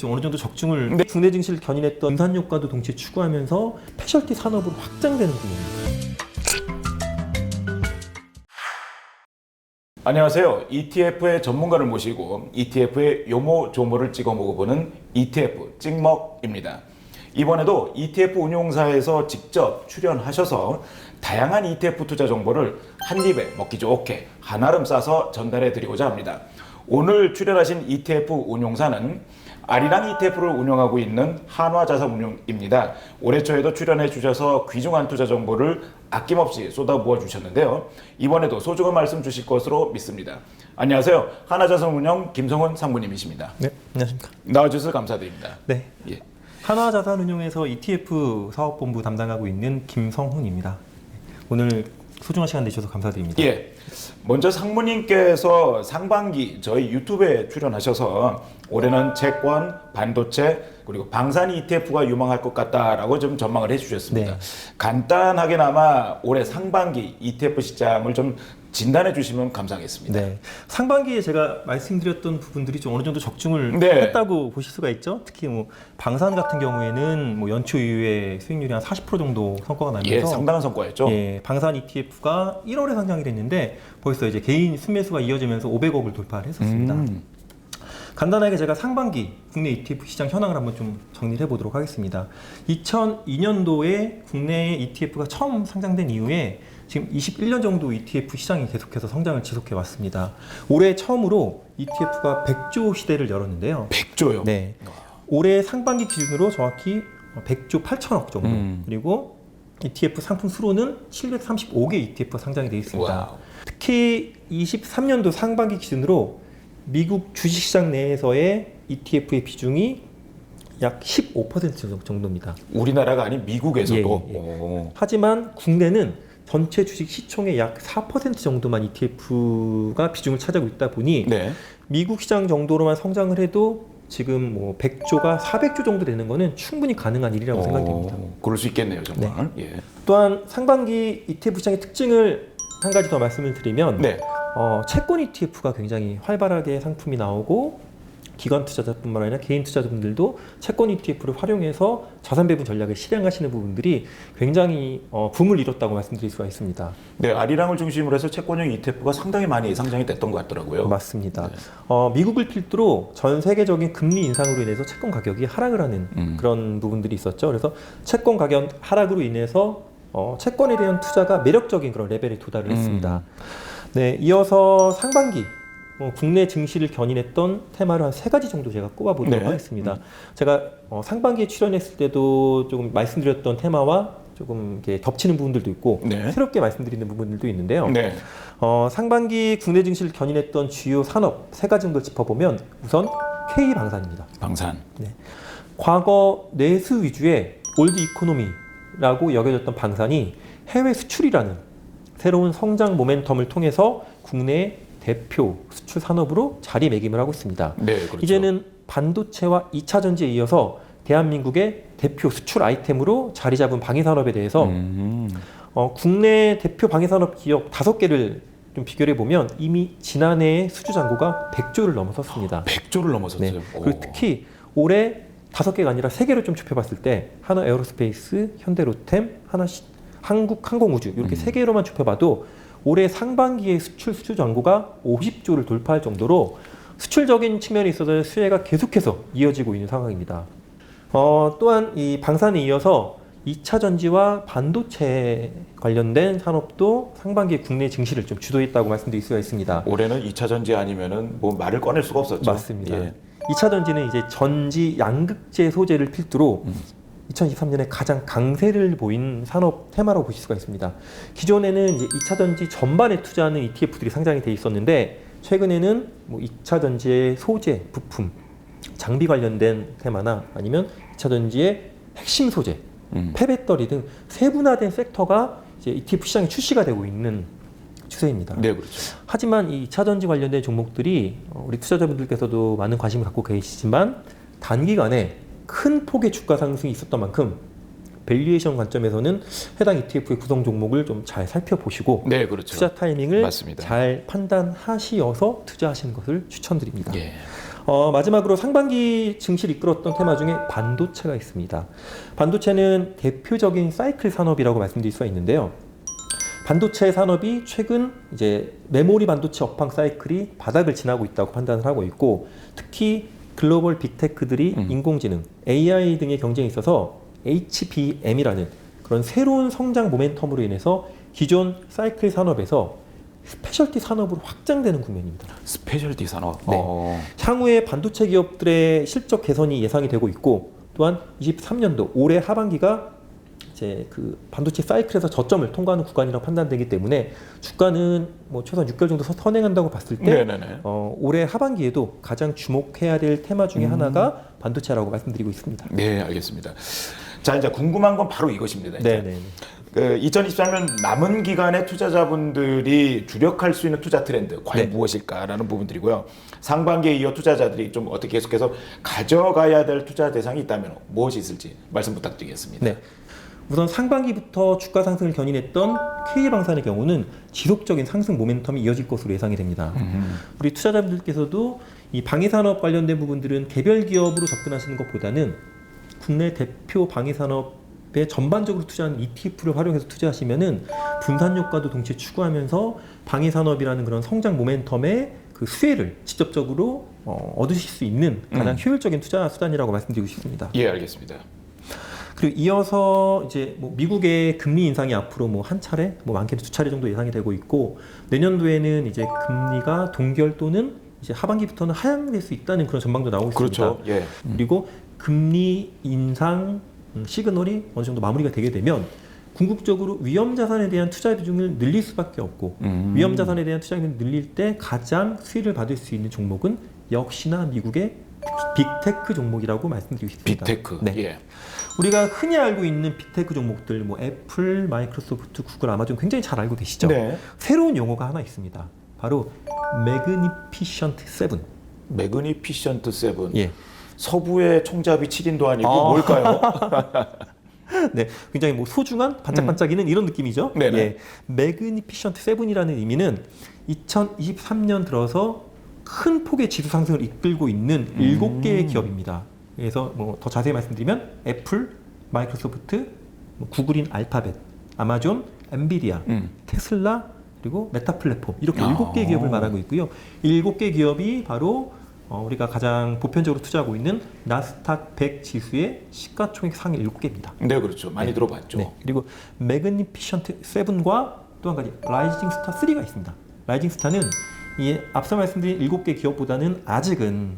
좀 어느 정도 적중을 국내 증시를 견인했던 분산 효과도 동시에 추구하면서 스페셜티 산업으로 확장되는 구멍입니다. 안녕하세요. ETF의 전문가를 모시고 ETF의 요모조모를 찍어 먹어보는 ETF 찍먹입니다. 이번에도 ETF 운용사에서 직접 출연하셔서 다양한 ETF 투자 정보를 한입에 먹기 좋게 한아름 싸서 전달해 드리고자 합니다. 오늘 출연하신 ETF 운용사는 아리랑 ETF를 운영하고 있는 한화자산운용입니다. 올해 초에도 출연해 주셔서 귀중한 투자 정보를 아낌없이 쏟아부어 주셨는데요. 이번에도 소중한 말씀 주실 것으로 믿습니다. 안녕하세요. 한화자산운용 김성훈 상무님이십니다. 네, 안녕하십니까. 나와주셔서 감사드립니다. 네, 예. 한화자산운용에서 ETF 사업본부 담당하고 있는 김성훈입니다. 오늘 소중한 시간 내주셔서 감사드립니다. 예. 먼저 상무님께서 상반기 저희 유튜브에 출연하셔서 올해는 채권, 반도체, 그리고 방산 ETF가 유망할 것 같다라고 좀 전망을 해주셨습니다. 네. 간단하게나마 올해 상반기 ETF 시장을 좀 진단해 주시면 감사하겠습니다. 네, 상반기에 제가 말씀드렸던 부분들이 좀 어느 정도 적중을 네. 했다고 보실 수가 있죠. 특히 뭐 방산 같은 경우에는 뭐 연초 이후에 수익률이 한 40% 정도 성과가 나면서 예, 상당한 성과였죠. 예, 방산 ETF가 1월에 상장이 됐는데 벌써 이제 개인 순매수가 이어지면서 500억을 돌파를 했었습니다. 간단하게 제가 상반기 국내 ETF 시장 현황을 한번 좀 정리를 해보도록 하겠습니다. 2002년도에 국내 ETF가 처음 상장된 이후에 지금 21년 정도 ETF 시장이 계속해서 성장을 지속해 왔습니다. 올해 처음으로 ETF가 100조 시대를 열었는데요. 100조요? 네. 올해 상반기 기준으로 정확히 100조 8천억 정도. 그리고 ETF 상품 수로는 735개 ETF가 상장이 되어 있습니다. 와우. 특히 23년도 상반기 기준으로 미국 주식시장 내에서의 ETF의 비중이 약 15% 정도입니다. 우리나라가 아닌 미국에서도. 예, 예. 오. 하지만 국내는 전체 주식 시총의 약 4% 정도만 ETF가 비중을 차지하고 있다 보니 네. 미국 시장 정도로만 성장을 해도 지금 뭐 100조가 400조 정도 되는 거는 충분히 가능한 일이라고 생각됩니다. 그럴 수 있겠네요, 정말. 예. 또한 상반기 ETF 시장의 특징을 한 가지 더 말씀을 드리면 네. 채권 ETF가 굉장히 활발하게 상품이 나오고 기관 투자자뿐만 아니라 개인 투자자분들도 채권 ETF를 활용해서 자산 배분 전략을 실행하시는 부분들이 굉장히 붐을 이뤘다고 말씀드릴 수가 있습니다. 네, 아리랑을 중심으로 해서 채권형 ETF가 상당히 많이 상장이 됐던 것 같더라고요. 맞습니다. 네. 미국을 필두로 전 세계적인 금리 인상으로 인해서 채권 가격이 하락을 하는 그런 부분들이 있었죠. 그래서 채권 가격 하락으로 인해서 채권에 대한 투자가 매력적인 그런 레벨에 도달을 했습니다. 네, 이어서 상반기 국내 증시를 견인했던 테마를 한 3가지 정도 제가 꼽아보도록 네. 하겠습니다. 제가 상반기에 출연했을 때도 조금 말씀드렸던 테마와 조금 이렇게 겹치는 부분들도 있고 네. 새롭게 말씀드리는 부분들도 있는데요. 네. 상반기 국내 증시를 견인했던 주요 산업 3가지 정도 짚어보면 우선 K방산입니다. 방산. 네. 과거 내수 위주의 올드 이코노미라고 여겨졌던 방산이 해외 수출이라는 새로운 성장 모멘텀을 통해서 국내 대표 수출 산업으로 자리매김을 하고 있습니다. 네, 그렇죠. 이제는 반도체와 2차 전지에 이어서 대한민국의 대표 수출 아이템으로 자리 잡은 방위산업에 대해서 국내 대표 방위산업 기업 5개를 좀 비교해 보면 이미 지난해에 수주 잔고가 100조를 넘어섰습니다. 100조를 넘어섰어요. 네. 그리고 특히 올해 5개가 아니라 3개로 좀 좁혀봤을 때 하나 에어로스페이스, 현대로템, 한국항공우주 이렇게 3개로만 좁혀봐도 올해 상반기에 수주 잔고가 50조를 돌파할 정도로 수출적인 측면에 있어서 수혜가 계속해서 이어지고 있는 상황입니다. 또한 이 방산에 이어서 2차 전지와 반도체 관련된 산업도 상반기에 국내 증시를 좀 주도했다고 말씀드릴 수가 있습니다. 올해는 2차 전지 아니면은 뭐 말을 꺼낼 수가 없었죠. 맞습니다. 예. 2차 전지는 이제 전지 양극재 소재를 필두로 2023년에 가장 강세를 보인 산업 테마라고 보실 수가 있습니다. 기존에는 이제 2차 전지 전반에 투자하는 ETF들이 상장이 돼 있었는데 최근에는 뭐 2차 전지의 소재, 부품, 장비 관련된 테마나 아니면 2차 전지의 핵심 소재, 폐배터리 등 세분화된 섹터가 이제 ETF 시장에 출시가 되고 있는 추세입니다. 네, 그렇죠. 하지만 이 2차 전지 관련된 종목들이 우리 투자자분들께서도 많은 관심을 갖고 계시지만 단기간에 큰 폭의 주가 상승이 있었던 만큼 밸류에이션 관점에서는 해당 ETF의 구성 종목을 좀 잘 살펴보시고 네, 그렇죠. 투자 타이밍을 맞습니다. 잘 판단하시어서 투자하시는 것을 추천드립니다. 예. 마지막으로 상반기 증시를 이끌었던 테마 중에 반도체가 있습니다. 반도체는 대표적인 사이클 산업이라고 말씀드릴 수가 있는데요. 반도체 산업이 최근 이제 메모리 반도체 업황 사이클이 바닥을 지나고 있다고 판단을 하고 있고, 특히 글로벌 빅테크들이 인공지능, AI 등의 경쟁에 있어서 HBM이라는 그런 새로운 성장 모멘텀으로 인해서 기존 사이클 산업에서 스페셜티 산업으로 확장되는 국면입니다. 스페셜티 산업. 네. 향후에 반도체 기업들의 실적 개선이 예상이 되고 있고, 또한 23년도 올해 하반기가 이제 그 반도체 사이클에서 저점을 통과하는 구간이라고 판단되기 때문에 주가는 뭐 최소한 6개월 정도 선행한다고 봤을 때 올해 하반기에도 가장 주목해야 될 테마 중에 하나가 반도체라고 말씀드리고 있습니다. 네, 알겠습니다. 자, 이제 궁금한 건 바로 이것입니다. 네. 그 2023년 남은 기간에 투자자분들이 주력할 수 있는 투자 트렌드 과연 무엇일까라는 부분들이고요. 상반기에 이어 투자자들이 좀 어떻게 계속해서 가져가야 될 투자 대상이 있다면 무엇이 있을지 말씀 부탁드리겠습니다. 네. 우선 상반기부터 주가 상승을 견인했던 K방산의 경우는 지속적인 상승 모멘텀이 이어질 것으로 예상이 됩니다. 우리 투자자분들께서도 이 방위산업 관련된 부분들은 개별 기업으로 접근하시는 것보다는 국내 대표 방위산업에 전반적으로 투자하는 ETF를 활용해서 투자하시면은 분산 효과도 동시에 추구하면서 방위산업이라는 그런 성장 모멘텀의 그 수혜를 직접적으로 얻으실 수 있는 가장 효율적인 투자 수단이라고 말씀드리고 싶습니다. 예, 알겠습니다. 그리고 이어서 이제 뭐 미국의 금리 인상이 앞으로 뭐 한 차례, 뭐 많게는 두 차례 정도 예상이 되고 있고, 내년도에는 이제 금리가 동결 또는 이제 하반기부터는 하향될 수 있다는 그런 전망도 나오고 있습니다. 그렇죠. 예. 그리고 금리 인상 시그널이 어느 정도 마무리가 되게 되면 궁극적으로 위험 자산에 대한 투자 비중을 늘릴 수밖에 없고, 위험 자산에 대한 투자 비중을 늘릴 때 가장 수혜를 받을 수 있는 종목은 역시나 미국의 빅테크 종목이라고 말씀드리고 싶습니다. 빅테크. 네. 예. 우리가 흔히 알고 있는 빅테크 종목들, 뭐 애플, 마이크로소프트, 구글, 아마존 굉장히 잘 알고 계시죠? 네. 새로운 용어가 하나 있습니다. 바로 매그니피션트 7. 매그니피션트 7. 예. 서부의 총잡이 7인도 아니고 뭘까요? 네, 굉장히 뭐 소중한 반짝반짝이는 이런 느낌이죠. 네네. 예. 매그니피션트 7이라는 의미는 2023년 들어서 큰 폭의 지수 상승을 이끌고 있는 7개의 기업입니다. 그래서 뭐 더 자세히 말씀드리면 애플, 마이크로소프트, 뭐 구글인 알파벳, 아마존, 엔비디아, 테슬라, 그리고 메타 플랫폼, 이렇게 7개의 기업을 말하고 있고요. 7개 기업이 바로 우리가 가장 보편적으로 투자하고 있는 나스닥 100 지수의 시가총액 상위 7개입니다. 네, 그렇죠. 많이 들어봤죠. 네. 그리고 매그니피션트 7과 또 한 가지 라이징 스타 3가 있습니다. 라이징 스타는 이 앞서 말씀드린 7개 기업보다는 아직은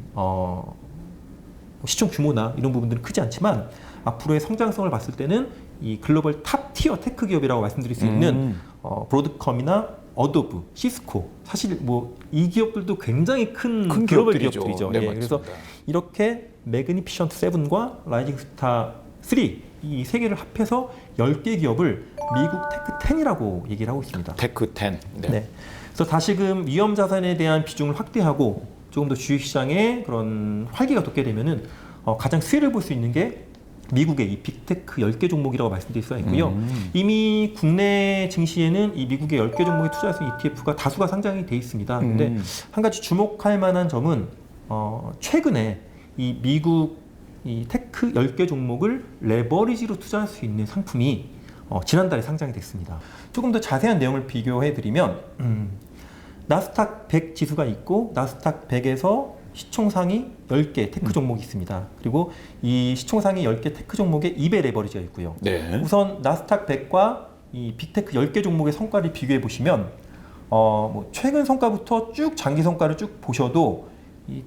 시총 규모나 이런 부분들은 크지 않지만 앞으로의 성장성을 봤을 때는 이 글로벌 탑 티어 테크 기업이라고 말씀드릴 수 있는 브로드컴이나 어도브, 시스코, 사실 뭐 이 기업들도 굉장히 큰 글로벌 기업들이죠. 네, 예, 그래서 이렇게 매그니피션트 7과 라이징 스타 3 이 세 개를 합해서 10개 기업을 미국 테크 10이라고 얘기를 하고 있습니다. 테크 10. 네. 네. 그래서 다시금 위험 자산에 대한 비중을 확대하고 조금 더 주식시장에 그런 활기가 돋게 되면은 가장 수혜를 볼 수 있는 게 미국의 이 빅테크 10개 종목이라고 말씀드릴 수가 있고요. 이미 국내 증시에는 이 미국의 10개 종목에 투자할 수 있는 ETF가 다수가 상장이 돼 있습니다. 근데 한 가지 주목할 만한 점은 최근에 이 미국 이 테크 10개 종목을 레버리지로 투자할 수 있는 상품이 지난달에 상장이 됐습니다. 조금 더 자세한 내용을 비교해 드리면 나스닥 100 지수가 있고 나스닥 100에서 시총 상위 10개 테크 종목이 있습니다. 그리고 이 시총 상위 10개 테크 종목에 2배 레버리지가 있고요. 네. 우선 나스닥 100과 이 빅테크 10개 종목의 성과를 비교해 보시면 뭐 최근 성과부터 쭉 장기 성과를 쭉 보셔도 이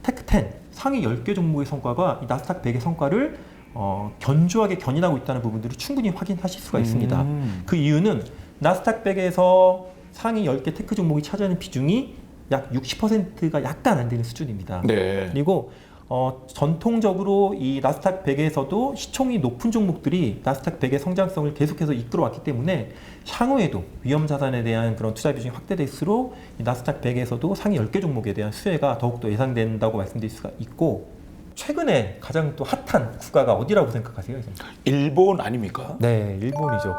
테크 10 상위 10개 종목의 성과가 이 나스닥 100의 성과를 견조하게 견인하고 있다는 부분들을 충분히 확인하실 수가 있습니다. 그 이유는 나스닥 100에서 상위 10개 테크 종목이 차지하는 비중이 약 60%가 약간 안 되는 수준입니다. 네. 그리고 전통적으로 이 나스닥 100에서도 시총이 높은 종목들이 나스닥 100의 성장성을 계속해서 이끌어왔기 때문에 향후에도 위험 자산에 대한 그런 투자 비중이 확대될수록 이 나스닥 100에서도 상위 10개 종목에 대한 수혜가 더욱더 예상된다고 말씀드릴 수가 있고, 최근에 가장 또 핫한 국가가 어디라고 생각하세요? 일본 아닙니까? 네, 일본이죠.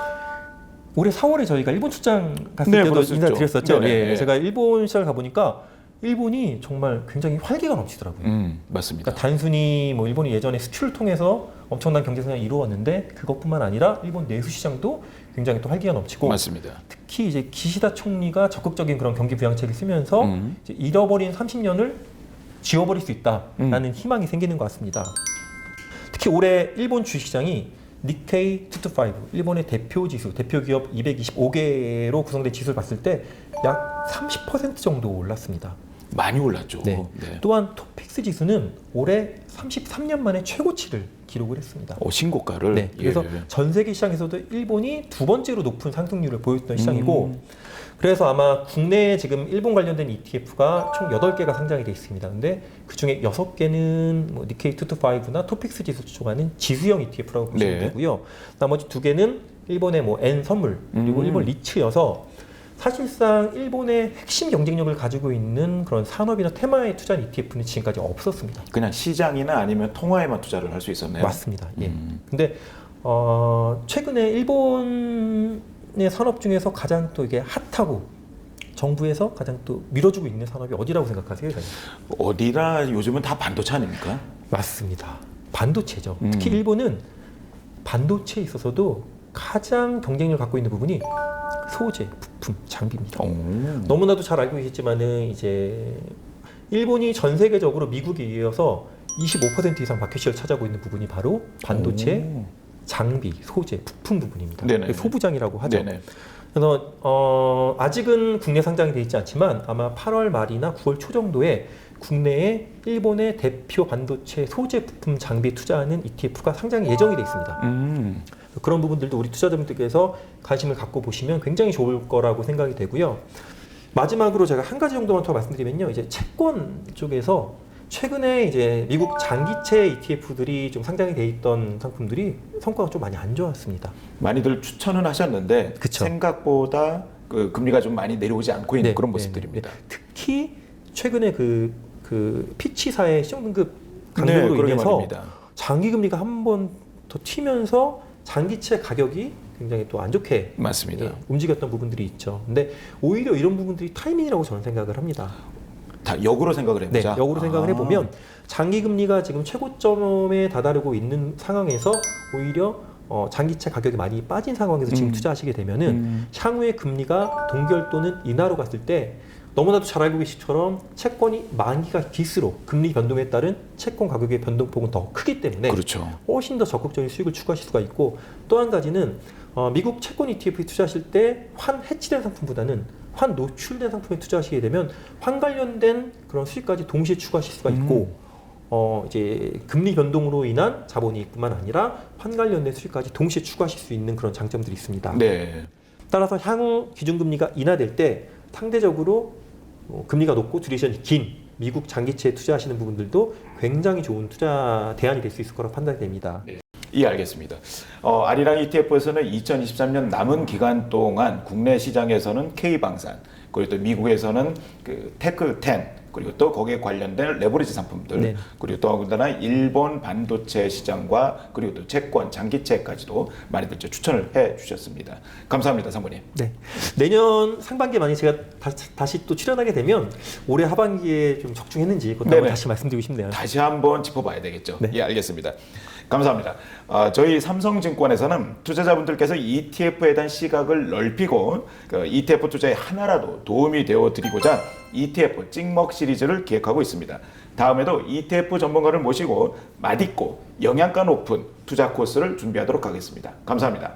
올해 4월에 저희가 일본 출장 갔을 네, 때도 그랬었죠. 인사드렸었죠. 네네. 예, 제가 일본 시장을 가보니까 일본이 정말 굉장히 활기가 넘치더라고요. 맞습니다. 그러니까 단순히 뭐 일본이 예전에 수출을 통해서 엄청난 경제 성장을 이루었는데 그것뿐만 아니라 일본 내수 시장도 굉장히 또 활기가 넘치고 맞습니다. 특히 이제 기시다 총리가 적극적인 그런 경기 부양책을 쓰면서 이제 잃어버린 30년을 지워버릴 수 있다라는 희망이 생기는 것 같습니다. 특히 올해 일본 주식시장이 니케이 225, 일본의 대표 지수, 대표 기업 225개로 구성된 지수를 봤을 때 약 30% 정도 올랐습니다. 많이 올랐죠. 네. 네. 또한 토픽스 지수는 올해 33년 만에 최고치를 기록을 했습니다. 신고가를. 네, 그래서 예. 전 세계 시장에서도 일본이 두 번째로 높은 상승률을 보였던 시장이고, 그래서 아마 국내에 지금 일본 관련된 ETF가 총 8개가 상장이 되어 있습니다. 근데 그 중에 6개는 뭐 니케이 225나 토픽스 지수 추종하는 지수형 ETF라고 보시면 네. 되고요. 나머지 2개는 일본의 뭐 N 선물 그리고 일본 리츠여서 사실상 일본의 핵심 경쟁력을 가지고 있는 그런 산업이나 테마에 투자한 ETF는 지금까지 없었습니다. 그냥 시장이나 아니면 통화에만 투자를 할 수 있었네요. 맞습니다. 예. 근데 최근에 일본의 산업 중에서 가장 또 이게 핫하고 정부에서 가장 또 밀어주고 있는 산업이 어디라고 생각하세요? 이사님? 어디나 요즘은 다 반도체 아닙니까? 맞습니다. 반도체죠. 특히 일본은 반도체에 있어서도 가장 경쟁력을 갖고 있는 부분이 소재, 부품, 장비입니다. 너무나도 잘 알고 계시지만은 이제 일본이 전 세계적으로 미국에 이어서 25% 이상 마켓시를 차지하고 있는 부분이 바로 반도체, 장비, 소재, 부품 부분입니다. 네네. 소부장이라고 하죠. 네네. 그래서 아직은 국내 상장이 되어 있지 않지만 아마 8월 말이나 9월 초 정도에 국내에 일본의 대표 반도체 소재 부품 장비에 투자하는 ETF가 상장이 예정이 되어 있습니다. 그런 부분들도 우리 투자자분들께서 관심을 갖고 보시면 굉장히 좋을 거라고 생각이 되고요. 마지막으로 제가 한 가지 정도만 더 말씀드리면요. 이제 채권 쪽에서 최근에 이제 미국 장기채 ETF들이 좀 상장이 돼 있던 상품들이 성과가 좀 많이 안 좋았습니다. 많이들 추천은 하셨는데 그쵸. 생각보다 그 금리가 좀 많이 내려오지 않고 있는 그런 모습들입니다. 특히 최근에 그 피치사의 시정등급 강등으로 그러게 인해서 말입니다. 장기 금리가 한 번 더 튀면서 장기채 가격이 굉장히 또 안 좋게 맞습니다. 움직였던 부분들이 있죠. 근데 오히려 이런 부분들이 타이밍이라고 저는 생각을 합니다. 다 역으로 생각을 해보자. 네, 역으로 생각을 해보면 장기 금리가 지금 최고점에 다다르고 있는 상황에서 오히려 장기채 가격이 많이 빠진 상황에서 지금 투자하시게 되면은 향후에 금리가 동결 또는 인하로 갔을 때 너무나도 잘 알고 계시처럼 채권이 만기가 길수록 금리 변동에 따른 채권 가격의 변동폭은 더 크기 때문에 그렇죠. 훨씬 더 적극적인 수익을 추구하실 수가 있고, 또 한 가지는 미국 채권 ETF에 투자하실 때 환 해치된 상품보다는 환 노출된 상품에 투자하시게 되면 환 관련된 그런 수익까지 동시에 추구하실 수가 있고 이제 금리 변동으로 인한 자본이익뿐만 아니라 환 관련된 수익까지 동시에 추구하실 수 있는 그런 장점들이 있습니다. 네. 따라서 향후 기준금리가 인하될 때 상대적으로 금리가 높고 듀레이션이 긴 미국 장기채에 투자하시는 부분들도 굉장히 좋은 투자 대안이 될 수 있을 거라고 판단됩니다. 네. 알겠습니다. 아리랑 ETF에서는 2023년 남은 기간 동안 국내 시장에서는 K방산, 그리고 또 미국에서는 그 테크10, 그리고 또 거기에 관련된 레버리지 상품들, 네. 그리고 또 더군다나 일본 반도체 시장과 그리고 또 채권, 장기채까지도 많이들 추천을 해 주셨습니다. 감사합니다, 상무님. 네. 내년 상반기에 만약 제가 다시 또 출연하게 되면 올해 하반기에 좀 적중했는지 그것도 한번 다시 말씀드리고 싶네요. 다시 한번 짚어봐야 되겠죠. 네. 예, 알겠습니다. 감사합니다. 저희 삼성증권에서는 투자자분들께서 ETF에 대한 시각을 넓히고 그 ETF 투자에 하나라도 도움이 되어 드리고자 ETF 찍먹 시리즈를 기획하고 있습니다. 다음에도 ETF 전문가를 모시고 맛있고 영양가 높은 투자 코스를 준비하도록 하겠습니다. 감사합니다.